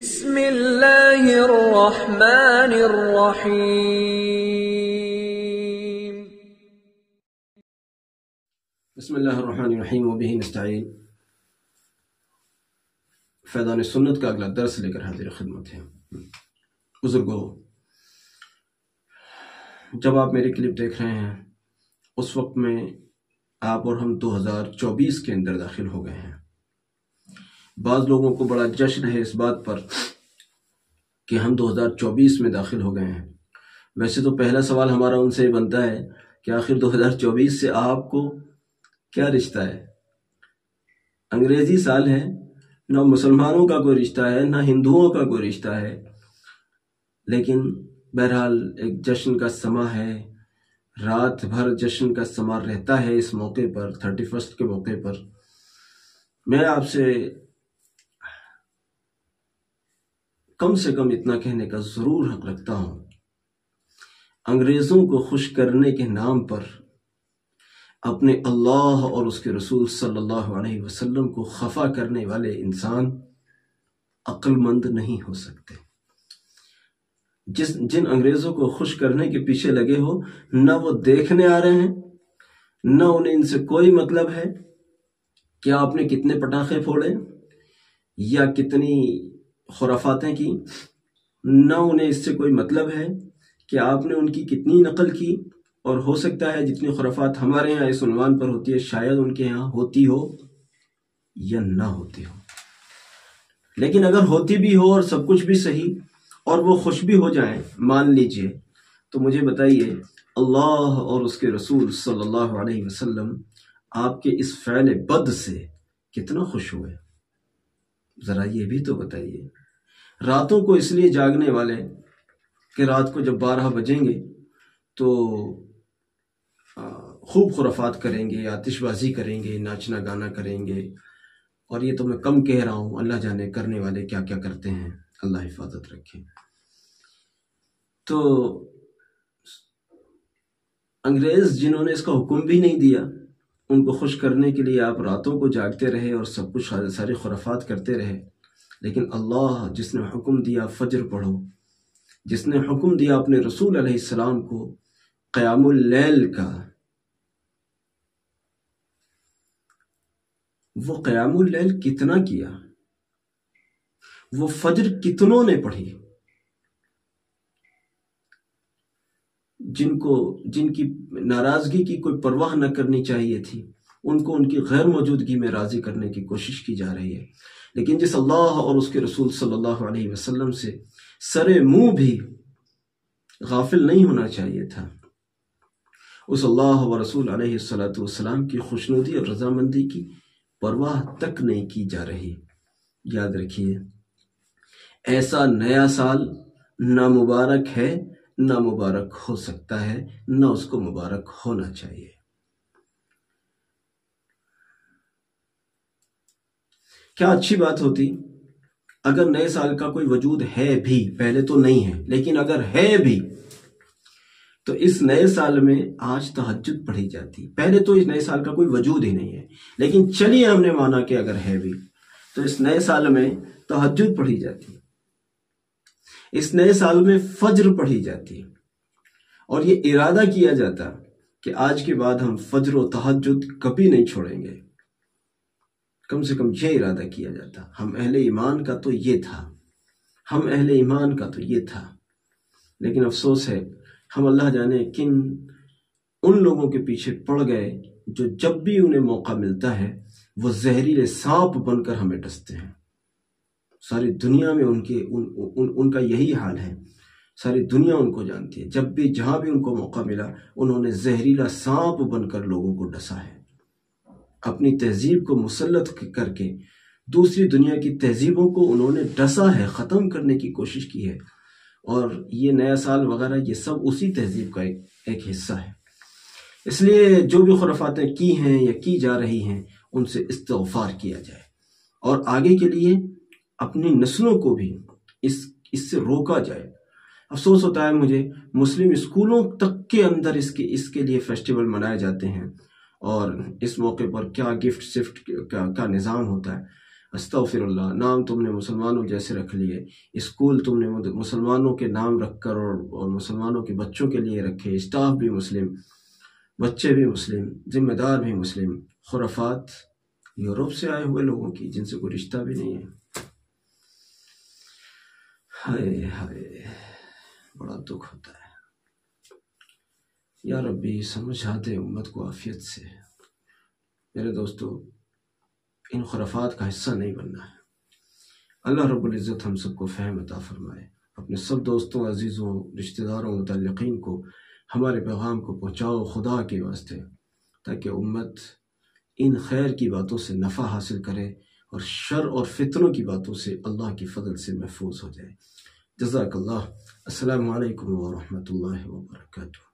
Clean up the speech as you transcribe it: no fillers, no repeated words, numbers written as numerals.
بسم اللہ الرحمن الرحیم بسم اللہ الرحمن الرحیم وبہ نستعین۔ فیضان سنت کا اگلا درس لے کر حاضر خدمت ہے۔ بزرگو، جب آپ میری کلپ دیکھ رہے ہیں اس وقت میں آپ اور ہم 2024 کے اندر داخل ہو گئے ہیں۔ بعض لوگوں کو بڑا جشن ہے اس بات پر کہ ہم 2024 میں داخل ہو گئے ہیں۔ ویسے تو پہلا سوال ہمارا ان سے بنتا ہے کہ آخر 2024 سے آپ کو کیا رشتہ ہے؟ انگریزی سال ہے، نہ مسلمانوں کا کوئی رشتہ ہے نہ ہندوؤں کا کوئی رشتہ ہے، لیکن بہرحال ایک جشن کا سما ہے، رات بھر جشن کا سما رہتا ہے۔ اس موقع پر 31 کے موقع پر میں آپ سے کم اتنا کہنے کا ضرور حق رکھتا ہوں، انگریزوں کو خوش کرنے کے نام پر اپنے اللہ اور اس کے رسول صلی اللہ علیہ وسلم کو خفا کرنے والے انسان عقل مند نہیں ہو سکتے۔ جن انگریزوں کو خوش کرنے کے پیچھے لگے ہو، نہ وہ دیکھنے آ رہے ہیں، نہ انہیں ان سے کوئی مطلب ہے کہ آپ نے کتنے پٹاخے پھوڑے یا کتنی خرافاتیں کی، نہ انہیں اس سے کوئی مطلب ہے کہ آپ نے ان کی کتنی نقل کی، اور ہو سکتا ہے جتنی خرافات ہمارے ہاں اس عنوان پر ہوتی ہے شاید ان کے ہاں ہوتی ہو یا نہ ہوتی ہو۔ لیکن اگر ہوتی بھی ہو اور سب کچھ بھی صحیح اور وہ خوش بھی ہو جائیں، مان لیجئے، تو مجھے بتائیے اللہ اور اس کے رسول صلی اللہ علیہ وسلم آپ کے اس فعل بد سے کتنا خوش ہوئے؟ ذرا یہ بھی تو بتائیے۔ راتوں کو اس لیے جاگنے والے کہ رات کو جب 12 بجیں گے تو خوب خرافات کریں گے، آتش بازی کریں گے، ناچنا گانا کریں گے، اور یہ تو میں کم کہہ رہا ہوں، اللہ جانے کرنے والے کیا کیا کرتے ہیں، اللہ حفاظت رکھے۔ تو انگریز جنہوں نے اس کا حکم بھی نہیں دیا، ان کو خوش کرنے کے لیے آپ راتوں کو جاگتے رہے اور سب کچھ ساری خرافات کرتے رہے، لیکن اللہ جس نے حکم دیا فجر پڑھو، جس نے حکم دیا اپنے رسول علیہ السلام کو قیام اللیل کا، وہ قیام اللیل کتنا کیا، وہ فجر کتنوں نے پڑھی، جن کی ناراضگی کی کوئی پرواہ نہ کرنی چاہیے تھی، ان کو ان کی غیر موجودگی میں راضی کرنے کی کوشش کی جا رہی ہے۔ لیکن جس اللہ اور اس کے رسول صلی اللہ علیہ وسلم سے سرے منہ بھی غافل نہیں ہونا چاہیے تھا، اس اللہ و رسول علیہ السلام کی خوشنودی اور رضامندی کی پرواہ تک نہیں کی جا رہی۔ یاد رکھیے، ایسا نیا سال نہ مبارک ہے نہ مبارک ہو سکتا ہے، نہ اس کو مبارک ہونا چاہیے۔ کیا اچھی بات ہوتی اگر نئے سال کا کوئی وجود ہے بھی، پہلے تو نہیں ہے لیکن اگر ہے بھی تو اس نئے سال میں آج تہجد پڑھی جاتی۔ پہلے تو اس نئے سال کا کوئی وجود ہی نہیں ہے، لیکن چلیے ہم نے مانا کہ اگر ہے بھی تو اس نئے سال میں تہجد پڑھی جاتی، اس نئے سال میں فجر پڑھی جاتی، اور یہ ارادہ کیا جاتا کہ آج کے بعد ہم فجر و تہجد کبھی نہیں چھوڑیں گے۔ کم سے کم یہ ارادہ کیا جاتا۔ ہم اہل ایمان کا تو یہ تھا، ہم اہل ایمان کا تو یہ تھا، لیکن افسوس ہے ہم اللہ جانے کن ان لوگوں کے پیچھے پڑ گئے جو جب بھی انہیں موقع ملتا ہے وہ زہریلے سانپ بن کر ہمیں ڈستے ہیں۔ ساری دنیا میں ان کا یہی حال ہے، ساری دنیا ان کو جانتی ہے، جب بھی جہاں بھی ان کو موقع ملا انہوں نے زہریلا سانپ بن کر لوگوں کو ڈسا ہے، اپنی تہذیب کو مسلط کر کے دوسری دنیا کی تہذیبوں کو انہوں نے ڈسا ہے، ختم کرنے کی کوشش کی ہے، اور یہ نیا سال وغیرہ یہ سب اسی تہذیب کا ایک حصہ ہے۔ اس لیے جو بھی خرافاتیں کی ہیں یا کی جا رہی ہیں ان سے استغفار کیا جائے، اور آگے کے لیے اپنی نسلوں کو بھی اس سے روکا جائے۔ افسوس ہوتا ہے مجھے، مسلم اسکولوں تک کے اندر اس کے لیے فیسٹیول منائے جاتے ہیں، اور اس موقع پر کیا گفٹ سفٹ کا نظام ہوتا ہے۔ استغفراللہ، نام تم نے مسلمانوں جیسے رکھ لیے، اسکول تم نے مسلمانوں کے نام رکھ کر اور مسلمانوں کے بچوں کے لیے رکھے، اسٹاف بھی مسلم، بچے بھی مسلم، ذمہ دار بھی مسلم، خرافات یورپ سے آئے ہوئے لوگوں کی جن سے کوئی رشتہ بھی نہیں ہے۔ ہائے ہائے، بڑا دکھ ہوتا ہے۔ یا ربی سمجھا دے امت کو عافیت سے۔ میرے دوستو، ان خرافات کا حصہ نہیں بننا ہے۔ اللہ رب العزت ہم سب کو فہم عطا فرمائے۔ اپنے سب دوستوں، عزیزوں، رشتہ داروں، متعلقین کو ہمارے پیغام کو پہنچاؤ خدا کے واسطے، تاکہ امت ان خیر کی باتوں سے نفع حاصل کرے اور شر اور فتنوں کی باتوں سے اللہ کی فضل سے محفوظ ہو جائے۔ جزاک اللہ۔ السلام علیکم ورحمۃ اللہ وبرکاتہ۔